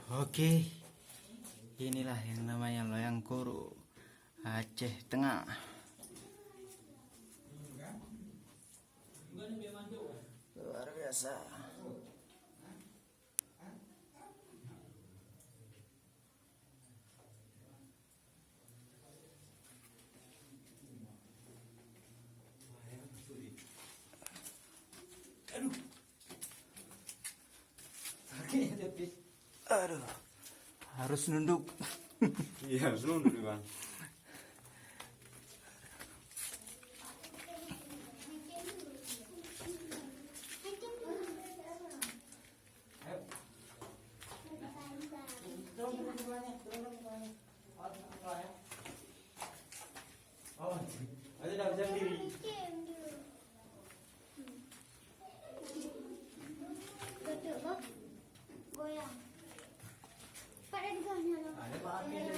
Oke, inilah yang namanya loyang kuru Aceh Tengah. Luar biasa. Aduh, harus nunduk. Iya, harus nunduk nih bang. Oh, ada tidak bisa diri. Goyang. Pak ada di bawahnya loh. Ada pak.